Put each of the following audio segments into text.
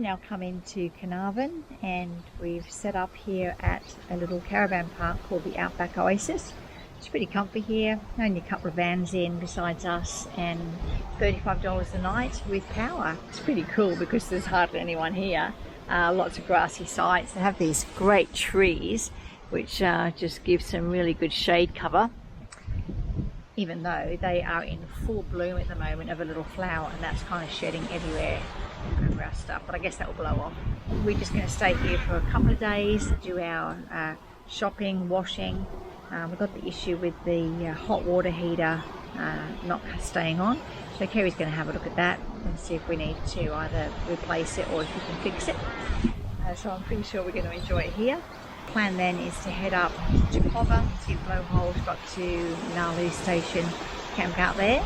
now come into Carnarvon, and we've set up here at a little caravan park called the Outback Oasis. It's pretty comfy here, only a couple of vans in besides us, and $35 a night with power. It's pretty cool because there's hardly anyone here. Lots of grassy sites. They have these great trees which just give some really good shade cover, even though they are in full bloom at the moment of a little flower, and that's kind of shedding everywhere over our stuff, but I guess that will blow off. We're just going to stay here for a couple of days, do our shopping, washing. We've got the issue with the hot water heater not staying on, so Kerry's going to have a look at that and see if we need to either replace it or if we can fix it. So I'm pretty sure we're going to enjoy it here. Plan then is to head up to Quobba, see Blowholes, got to Gnaraloo station, camp out there.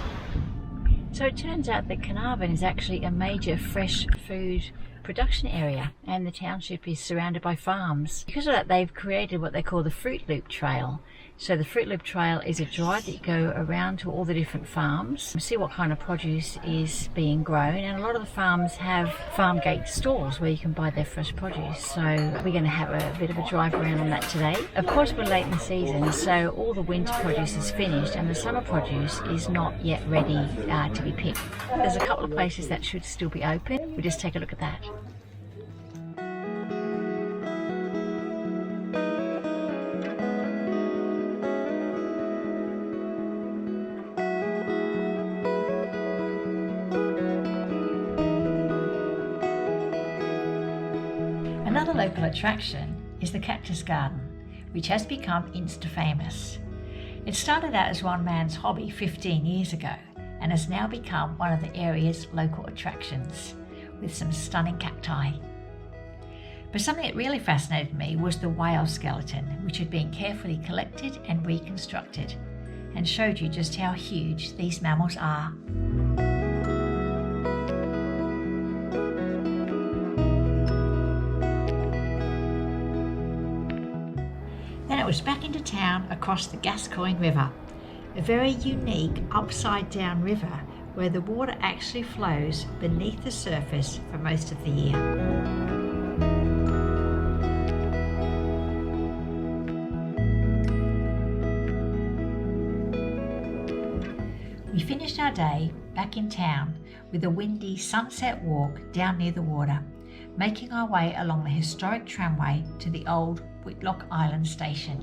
So it turns out that Carnarvon is actually a major fresh food production area, and the township is surrounded by farms. Because of that, they've created what they call the Fruit Loop Trail. So the Fruit Loop Trail is a drive that you go around to all the different farms and see what kind of produce is being grown, and a lot of the farms have farm gate stalls where you can buy their fresh produce. So we're going to have a bit of a drive around on that today. Of course, we're late in the season, so all the winter produce is finished and the summer produce is not yet ready to be picked. There's a couple of places that should still be open. We'll just take a look at that. Another local attraction is the Cactus Garden, which has become insta-famous. It started out as one man's hobby 15 years ago and has now become one of the area's local attractions, with some stunning cacti. But something that really fascinated me was the whale skeleton, which had been carefully collected and reconstructed, and showed you just how huge these mammals are. Then it was back into town across the Gascoyne River, a very unique upside-down river where the water actually flows beneath the surface for most of the year. We finished our day back in town with a windy sunset walk down near the water, making our way along the historic tramway to the old Whitlock Island station.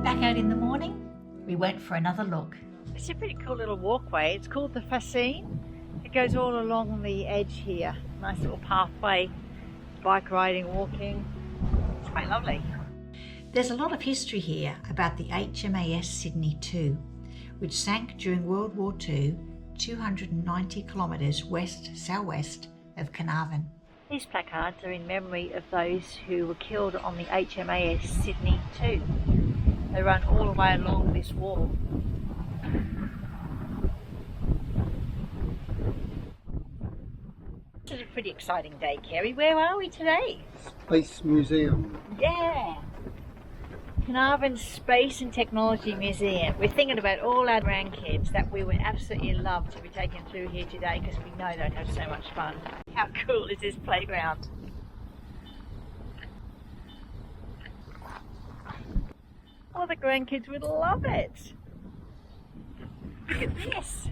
Back out in the morning, we went for another look. It's a pretty cool little walkway. It's called the Fascine. It goes all along the edge here. Nice little pathway, bike riding, walking. It's quite lovely. There's a lot of history here about the HMAS Sydney 2, which sank during World War II, 290 kilometres west-southwest of Carnarvon. These placards are in memory of those who were killed on the HMAS Sydney 2. They run all the way along this wall. This is a pretty exciting day, Kerry. Where are we today? Space Museum. Yeah! Carnarvon Space and Technology Museum. We're thinking about all our grandkids that we would absolutely love to be taken through here today because we know they'd have so much fun. How cool is this playground? Oh, the grandkids would love it. Look at this.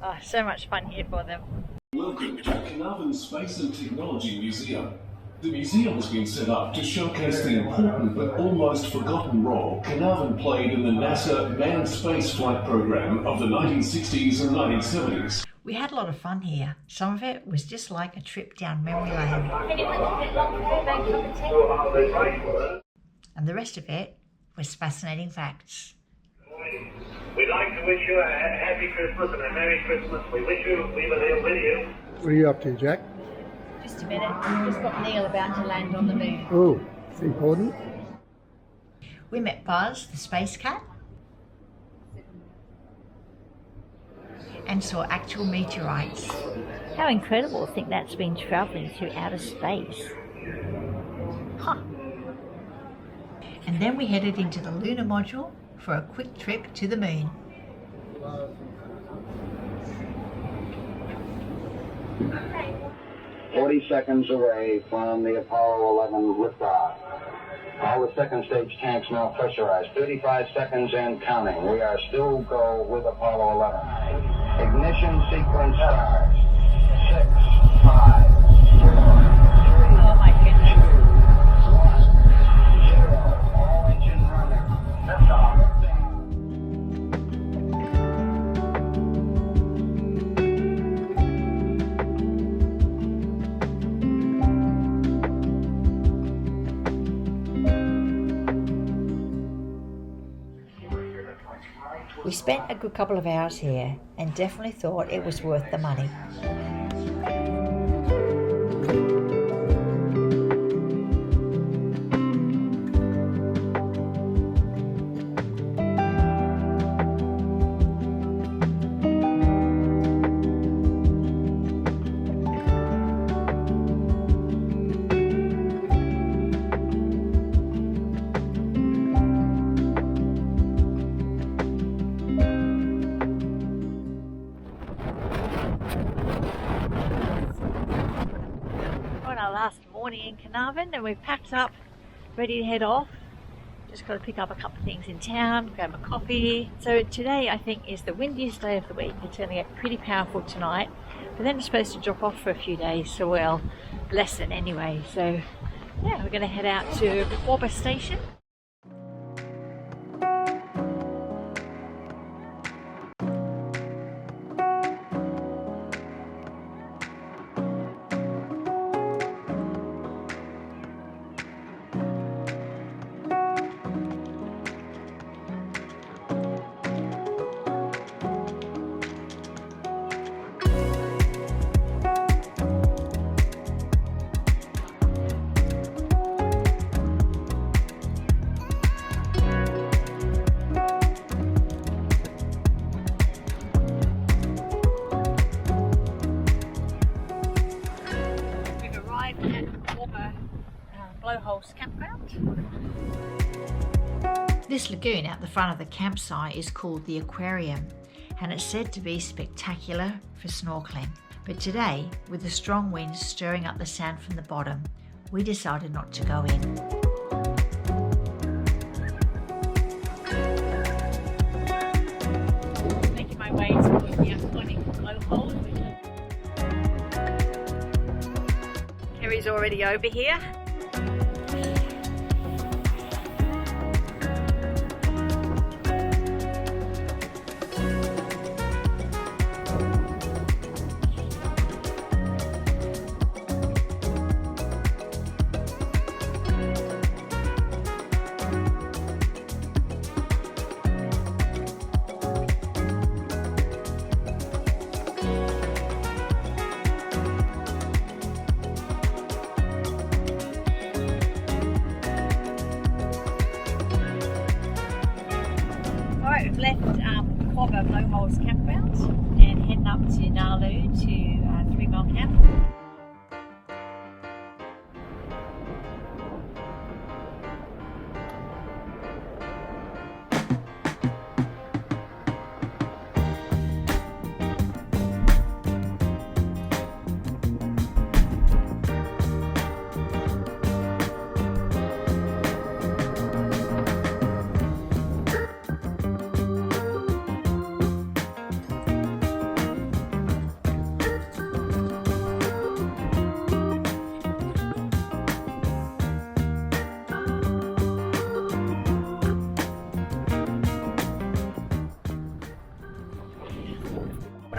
Oh, so much fun here for them. Welcome to Carnarvon Space and Technology Museum. The museum has been set up to showcase the important but almost forgotten role Carnarvon played in the NASA manned space flight program of the 1960s and 1970s. We had a lot of fun here. Some of it was just like a trip down memory lane. And the rest of it was fascinating facts. We'd like to wish you a happy Christmas and a Merry Christmas. We wish we were there with you. What are you up to, Jack? Just a minute. We've just got Neil about to land on the moon. Oh, it's important. We met Buzz, the space cat, and saw actual meteorites. How incredible to think that's been travelling through outer space. Huh. And then we headed into the lunar module for a quick trip to the moon. Okay. 40 seconds away from the Apollo 11 liftoff. All the second stage tanks now pressurized. 35 seconds and counting. We are still go with Apollo 11. Ignition sequence starts. 6, 5, 4, 3, Oh my goodness. 2, 1, 0. All engine running. Liftoff. We spent a good couple of hours here and definitely thought it was worth the money. Last morning in Carnarvon, and we've packed up, ready to head off. Just got to pick up a couple of things in town, grab a coffee. So today I think is the windiest day of the week. It's going to get pretty powerful tonight, but then it's supposed to drop off for a few days, so we'll lessen anyway. So yeah, we're going to head out to Quobba station. Blowholes campground. This lagoon out the front of the campsite is called the Aquarium, and it's said to be spectacular for snorkeling. But today, with the strong winds stirring up the sand from the bottom, we decided not to go in. Making my way towards the iconic Blowholes. Kerry's already over here. We've left Quobba Blowholes campground and heading up to Gnaraloo to 3 Mile Camp.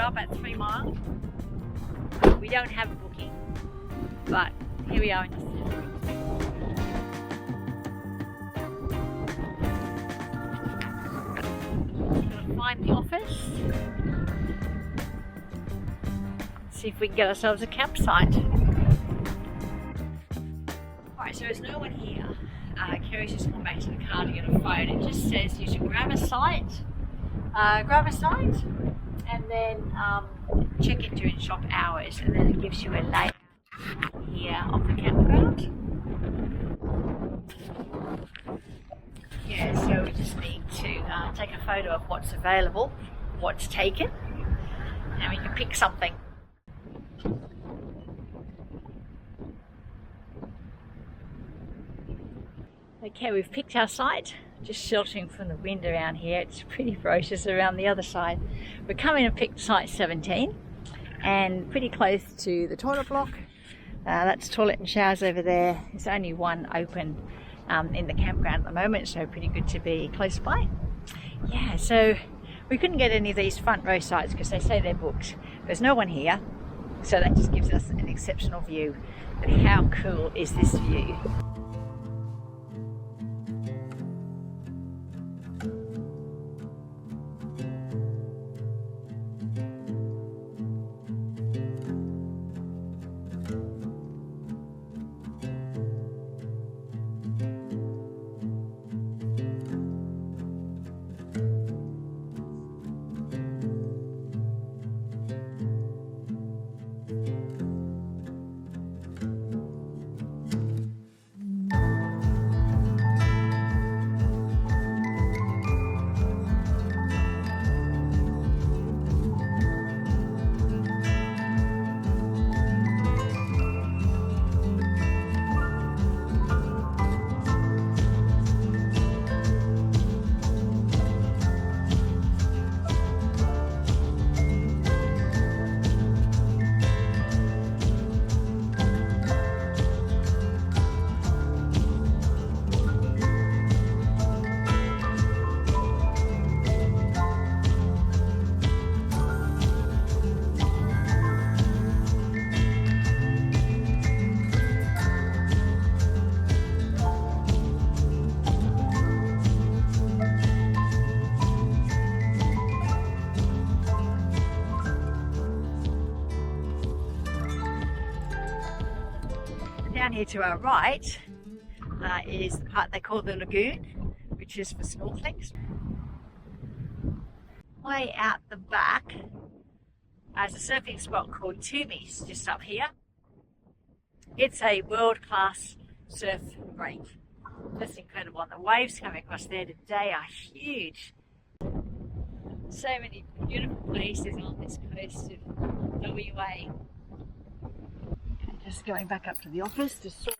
Up at 3 Mile. We don't have a booking, but here we are in the Gonna find the office, see if we can get ourselves a campsite. Alright, so there's no one here. Kerry's just gone back to the car to get a phone. It just says you should grab a site, and then check in during shop hours, and then it gives you a layout here of the campground. Yeah, so we just need to take a photo of what's available, what's taken, and we can pick something. Okay, we've picked our site, just sheltering from the wind around here. It's pretty ferocious around the other side. We're coming and picked site 17 and pretty close to the toilet block. That's toilet and showers over there. There's only one open in the campground at the moment, so pretty good to be close by. Yeah, so we couldn't get any of these front row sites because they say they're booked. There's no one here, so that just gives us an exceptional view. But how cool is this view? Down here to our right is the part they call the lagoon, which is for snorkeling. Way out the back there's a surfing spot called Toomey's just up here. It's a world-class surf break. That's incredible. And the waves coming across there today are huge. So many beautiful places on this coast of WA. Just going back up to the office to sort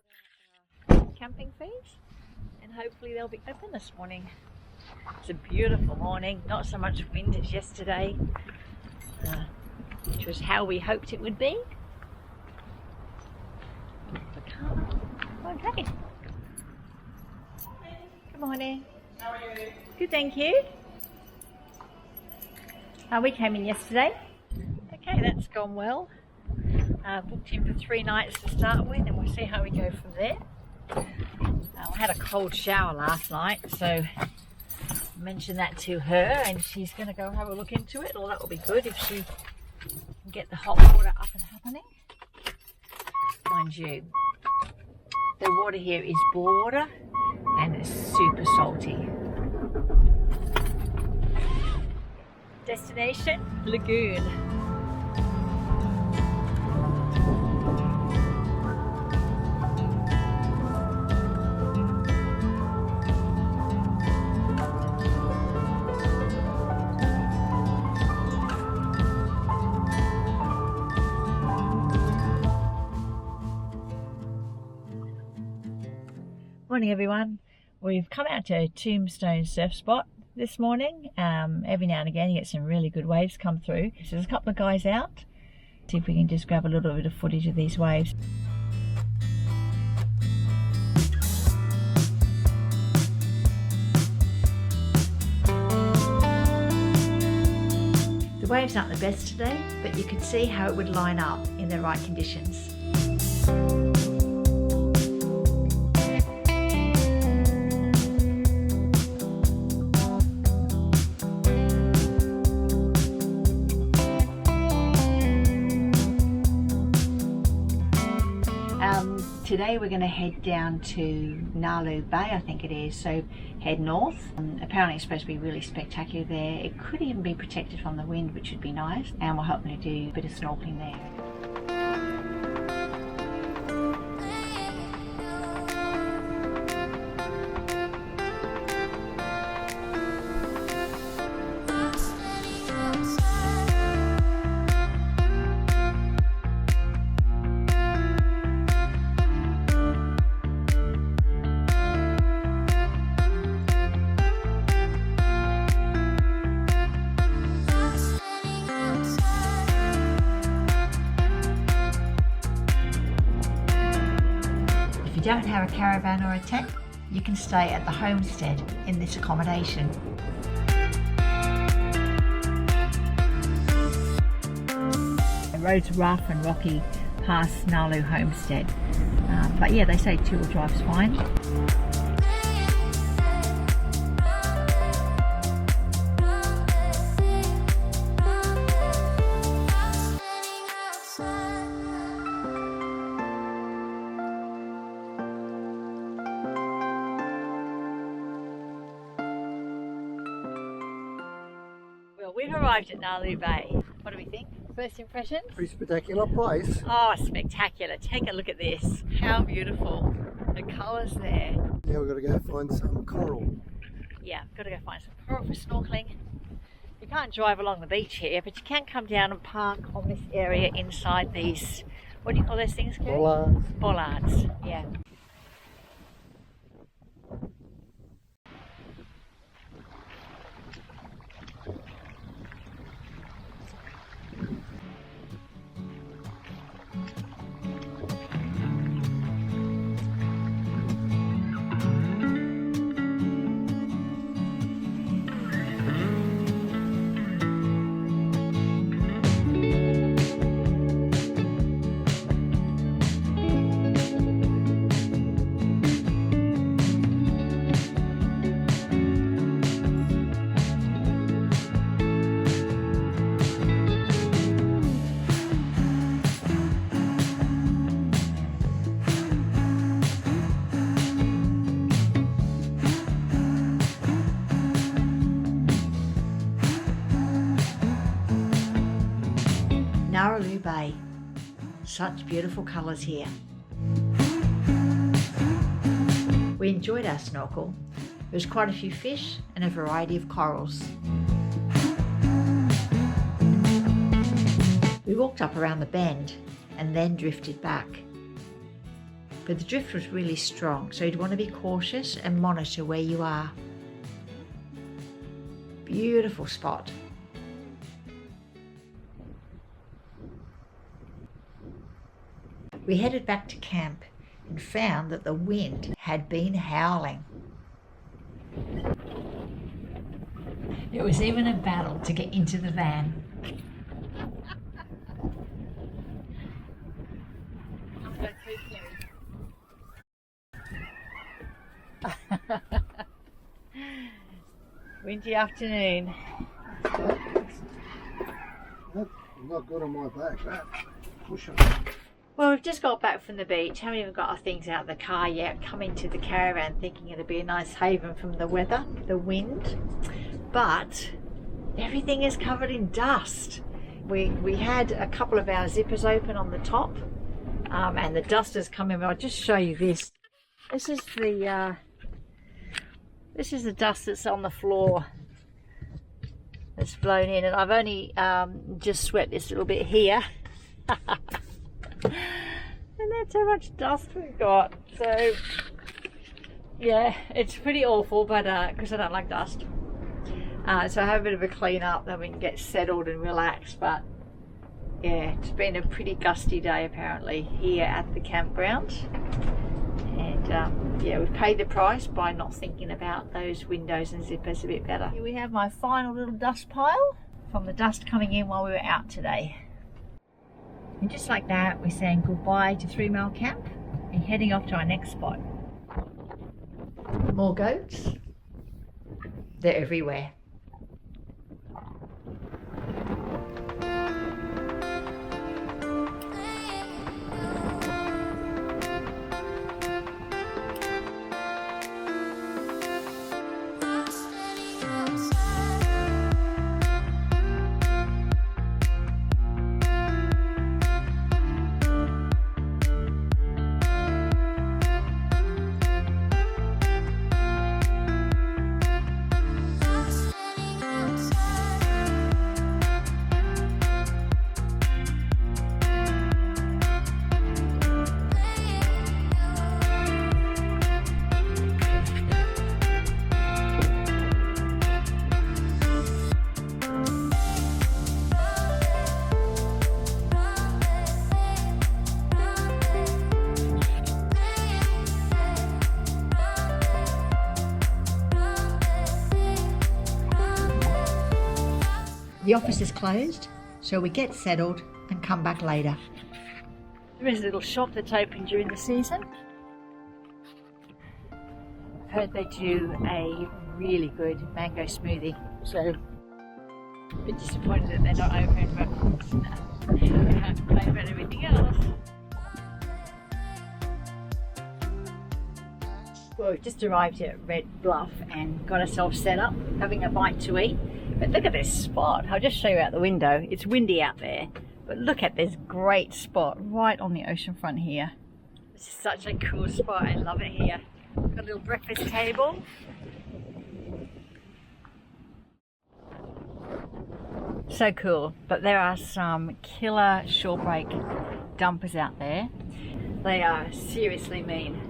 out our camping fees, and hopefully they'll be open this morning. It's a beautiful morning, not so much wind as yesterday, which was how we hoped it would be. Okay. Good morning. How are you? Good, thank you. We came in yesterday. Okay, that's gone well. Booked in for 3 nights to start with, and we'll see how we go from there. I had a cold shower last night, so I mentioned that to her, and she's going to go have a look into it. Or that will be good if she can get the hot water up and happening. Mind you, the water here is bore water and it's super salty. Destination Lagoon. Morning everyone. We've come out to Tombstone Surf Spot this morning. Every now and again you get some really good waves come through. So there's a couple of guys out. See if we can just grab a little bit of footage of these waves. The waves aren't the best today, but you can see how it would line up in the right conditions. Today we're going to head down to Gnaraloo Bay, I think it is, so head north. Apparently it's supposed to be really spectacular there. It could even be protected from the wind, which would be nice, and we're hoping to do a bit of snorkeling there. you don't have a caravan or a tent, you can stay at the homestead in this accommodation. The road's rough and rocky past Gnaraloo homestead, but yeah, they say two-wheel drive's fine. Well, we've arrived at Nalaroo Bay. What do we think? First impressions? Pretty spectacular place. Oh, spectacular. Take a look at this. How beautiful. The colours there. Now we've got to go find some coral. Yeah, got to go find some coral for snorkeling. You can't drive along the beach here, but you can come down and park on this area inside these, what do you call those things, Kerry? Bollards. Bollards, yeah. Gnaraloo Bay. Such beautiful colours here. We enjoyed our snorkel. There was quite a few fish and a variety of corals. We walked up around the bend and then drifted back. But the drift was really strong, so you'd want to be cautious and monitor where you are. Beautiful spot. We headed back to camp and found that the wind had been howling. It was even a battle to get into the van. Windy afternoon. That's not good on my back, that. Push it. Well, we've just got back from the beach, haven't even got our things out of the car yet, come into the caravan thinking it'd be a nice haven from the weather, the wind, but everything is covered in dust. We had a couple of our zippers open on the top, and the dust has come in. I'll just show you this. This is the dust that's on the floor that's blown in, and I've only just swept this little bit here. And that's how much dust we've got. So yeah, it's pretty awful, but because I don't like dust, so I have a bit of a clean up, then we can get settled and relax. But yeah, it's been a pretty gusty day apparently here at the campground, and yeah, we've paid the price by not thinking about those windows and zippers a bit better. Here we have my final little dust pile from the dust coming in while we were out today. And just like that, we're saying goodbye to 3 Mile Camp and heading off to our next spot. More goats. They're everywhere. The office is closed, so we get settled and come back later. There is a little shop that's open during the season. I've heard they do a really good mango smoothie, so a bit disappointed that they're not open, but I can't complain about everything else. Well, we've just arrived here at Red Bluff and got ourselves set up, having a bite to eat. But look at this spot. I'll just show you out the window. It's windy out there, but look at this great spot right on the ocean front here. This is such a cool spot. I love it here. Got a little breakfast table. So cool. But there are some killer short break dumpers out there. They are seriously mean.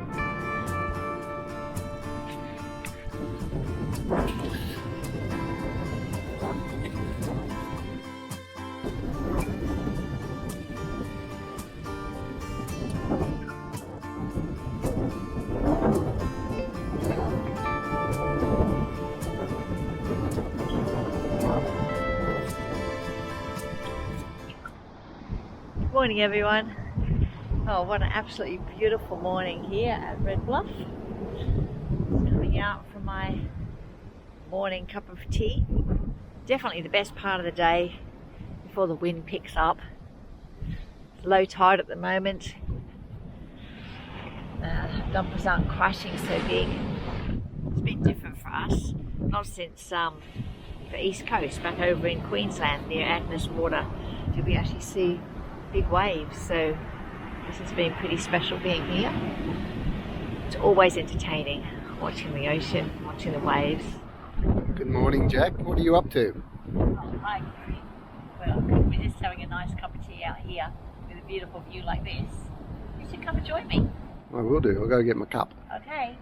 Morning everyone. Oh, what an absolutely beautiful morning here at Red Bluff. Just coming out from my morning cup of tea. Definitely the best part of the day before the wind picks up. It's low tide at the moment. Dumpers aren't crashing so big. It's been different for us. Not since the East Coast, back over in Queensland near Agnes Water, did we actually see big waves. So this has been pretty special being here. It's always entertaining watching the ocean, watching the waves. Good morning, Jack. What are you up to? Oh, hi, Kerry. Well, we're just having a nice cup of tea out here with a beautiful view like this. You should come and join me. I will do. I'll go get my cup. Okay.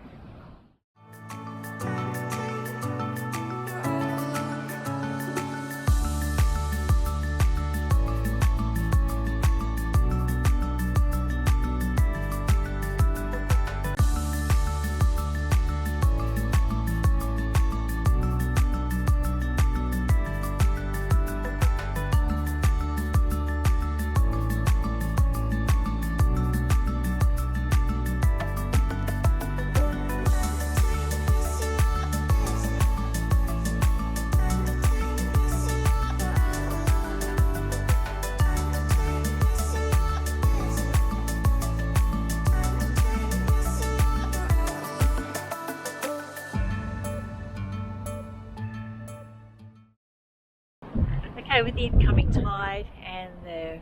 Okay, with the incoming tide and the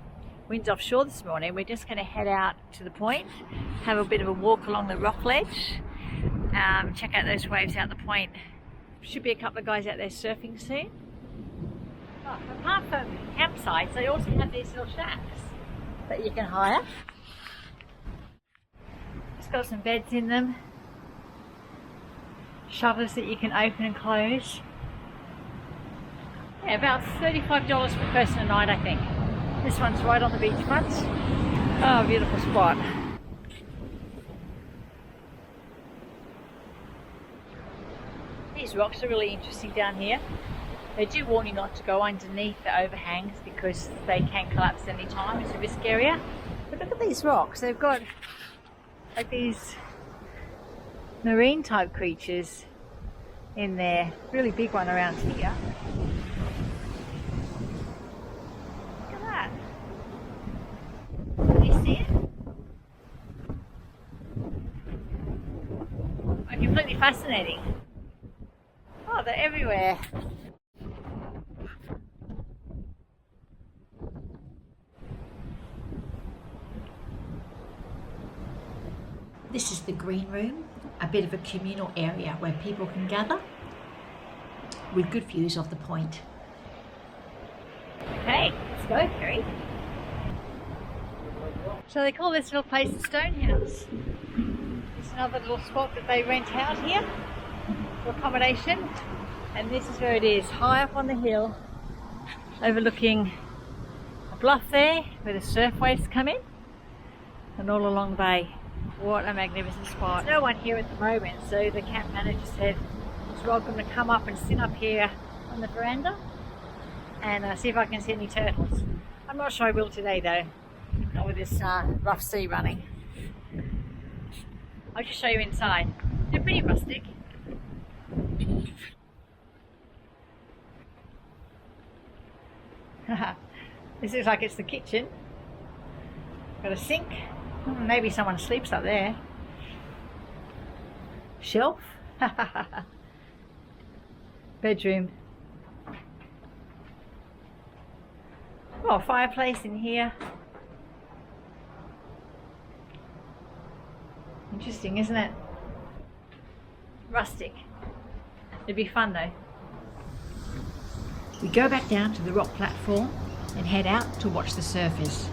winds offshore this morning, we're just going to head out to the point, have a bit of a walk along the rock ledge, check out those waves out the point. Should be a couple of guys out there surfing soon. Oh, apart from campsites, they also have these little shacks that you can hire. It's got some beds in them, shutters that you can open and close. Yeah, about $35 per person a night, I think. This one's right on the beachfront. Oh, beautiful spot. These rocks are really interesting down here. They do warn you not to go underneath the overhangs because they can collapse any time. It's a risk area. But look at these rocks. They've got like these marine type creatures in there. Really big one around here. Completely fascinating. Oh, they're everywhere. This is the green room, a bit of a communal area where people can gather with good views of the point. Okay, let's go, Kerry. So they call this little place the Stonehouse. It's another little spot that they rent out here for accommodation, and this is where it is, high up on the hill, overlooking a bluff there where the surf waves come in, and all along the bay. What a magnificent spot. There's no one here at the moment, so the camp manager said it's welcome to come up and sit up here on the veranda and see if I can see any turtles. I'm not sure I will today though, not with this rough sea running. I'll just show you inside. They're pretty rustic. This looks like it's the kitchen. Got a sink. Maybe someone sleeps up there. Shelf. Bedroom. Oh, fireplace in here. Interesting, isn't it? Rustic. It'd be fun though. We go back down to the rock platform and head out to watch the surfers.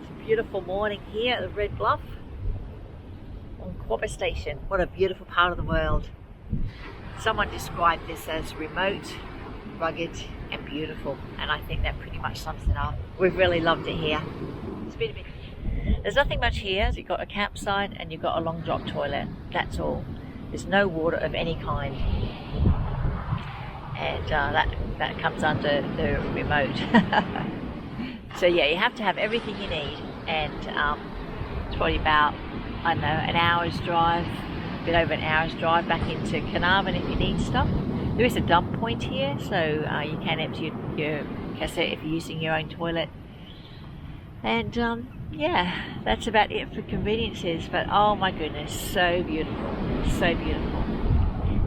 It's a beautiful morning here at the Red Bluff on Quobba Station. What a beautiful part of the world. Someone described this as remote, rugged and beautiful, and I think that pretty much sums it up. We've really loved it here. It's been a bit... There's nothing much here. You've got a campsite and you've got a long drop toilet. That's all. There's no water of any kind. And that comes under the remote. So yeah, you have to have everything you need, and it's probably about, I don't know, an hour's drive, a bit over an hour's drive back into Carnarvon if you need stuff. There is a dump point here, so you can empty your cassette if you're using your own toilet. And yeah, that's about it for conveniences, but oh my goodness, so beautiful, so beautiful.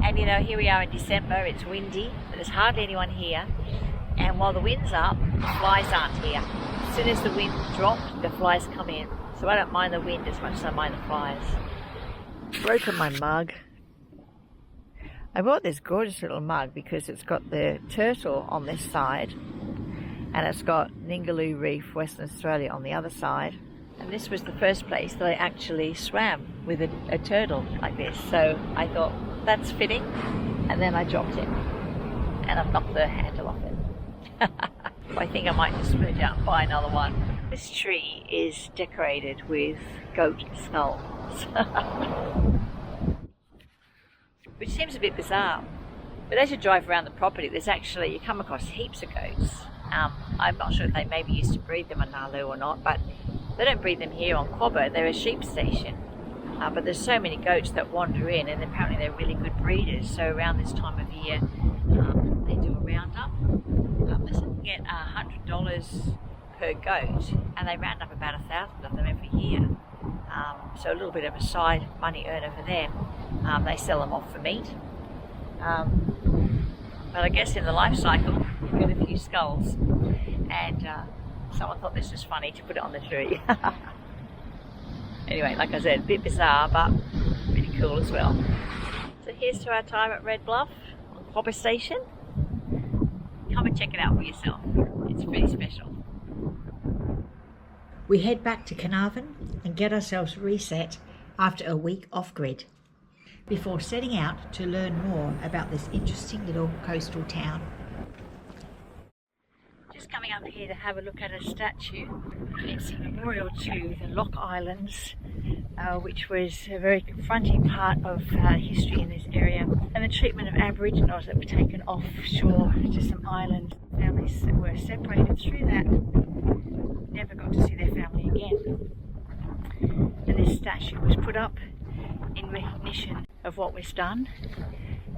And you know, here we are in December, it's windy, but there's hardly anyone here. And while the wind's up, the flies aren't here. As soon as the wind drops, the flies come in. So I don't mind the wind as much as I mind the flies. Broken my mug. I bought this gorgeous little mug because it's got the turtle on this side, and it's got Gnaraloo Reef, Western Australia on the other side. And this was the first place that I actually swam with a turtle like this. So I thought, that's fitting. And then I dropped it. And I've knocked the handle off it. I think I might just splurge out and buy another one. This tree is decorated with goat skulls. Which seems a bit bizarre. But as you drive around the property, there's actually, you come across heaps of goats. I'm not sure if they maybe used to breed them on Nalaroo or not, but they don't breed them here on Quobba. They're a sheep station. But there's so many goats that wander in, and apparently they're really good breeders. So around this time of year, they do a roundup. They can get $100 per goat, and they round up about 1,000 of them every year. So a little bit of a side money earner for them. They sell them off for meat. But I guess in the life cycle, you get a few skulls, and someone thought this was funny to put it on the tree. Anyway, like I said, a bit bizarre, but pretty cool as well. So here's to our time at Red Bluff on Quobba Station. Come and check it out for yourself. It's pretty special. We head back to Carnarvon and get ourselves reset after a week off-grid, before setting out to learn more about this interesting little coastal town. Just coming up here to have a look at a statue. It's a memorial to the Lock Islands, which was a very confronting part of history in this area, and the treatment of Aboriginals that were taken offshore to some islands. Families that were separated through that never got to see their family again. And this statue was put up in recognition of what was done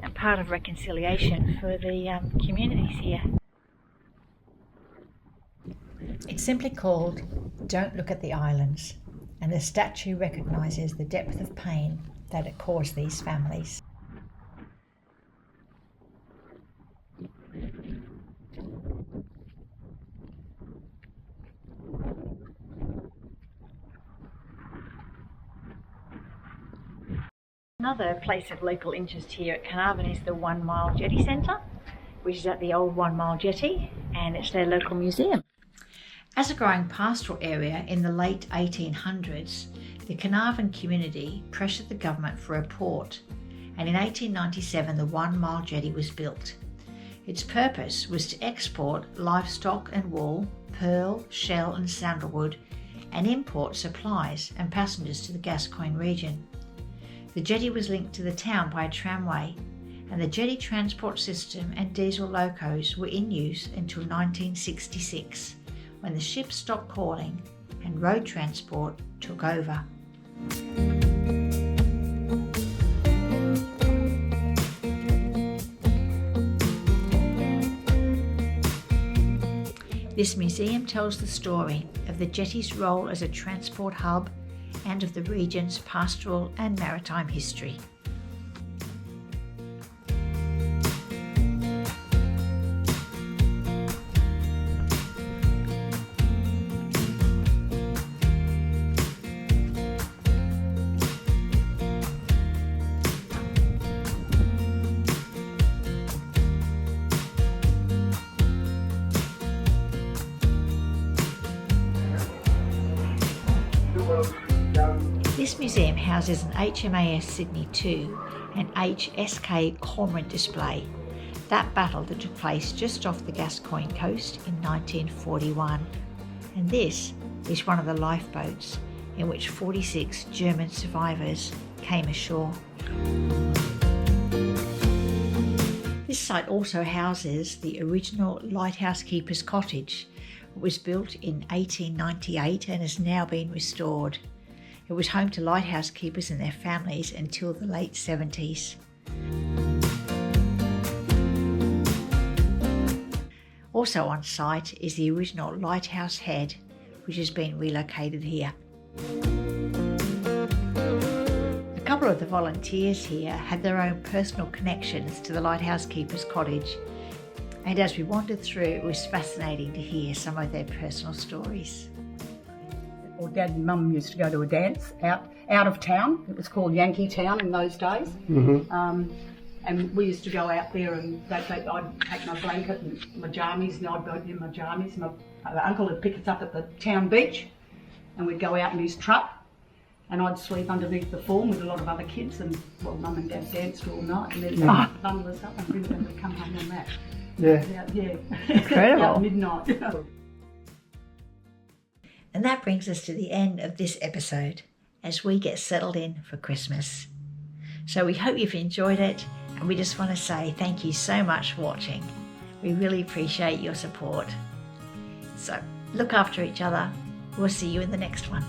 and part of reconciliation for the communities here. It's simply called Don't Look at the Islands, and the statue recognises the depth of pain that it caused these families. Another place of local interest here at Carnarvon is the 1 Mile Jetty Centre, which is at the old 1 Mile Jetty, and it's their local museum. As a growing pastoral area in the late 1800s, the Carnarvon community pressured the government for a port, and in 1897 the 1 Mile Jetty was built. Its purpose was to export livestock and wool, pearl, shell and sandalwood, and import supplies and passengers to the Gascoyne region. The jetty was linked to the town by a tramway, and the jetty transport system and diesel locos were in use until 1966, when the ship stopped calling and road transport took over. This museum tells the story of the jetty's role as a transport hub and of the region's pastoral and maritime history. This museum houses an HMAS Sydney 2 and HSK Cormorant display. That battle that took place just off the Gascoyne coast in 1941. And this is one of the lifeboats in which 46 German survivors came ashore. This site also houses the original Lighthouse Keeper's Cottage. It was built in 1898 and has now been restored. It was home to lighthouse keepers and their families until the late 70s. Also on site is the original lighthouse head, which has been relocated here. A couple of the volunteers here had their own personal connections to the Lighthouse Keeper's Cottage, and as we wandered through, it was fascinating to hear some of their personal stories. Or Dad and Mum used to go to a dance out of town. It was called Yankee Town in those days. Mm-hmm. And we used to go out there, and I'd take my blanket and my jammies, and I'd go in my jammies. My uncle would pick us up at the town beach, and we'd go out in his truck, and I'd sleep underneath the form with a lot of other kids, and Mum and Dad danced all night, and then they'd bundle us up and bring them to come home on that. Yeah. Incredible. About midnight. And that brings us to the end of this episode as we get settled in for Christmas. So we hope you've enjoyed it, and we just want to say thank you so much for watching. We really appreciate your support. So look after each other. We'll see you in the next one.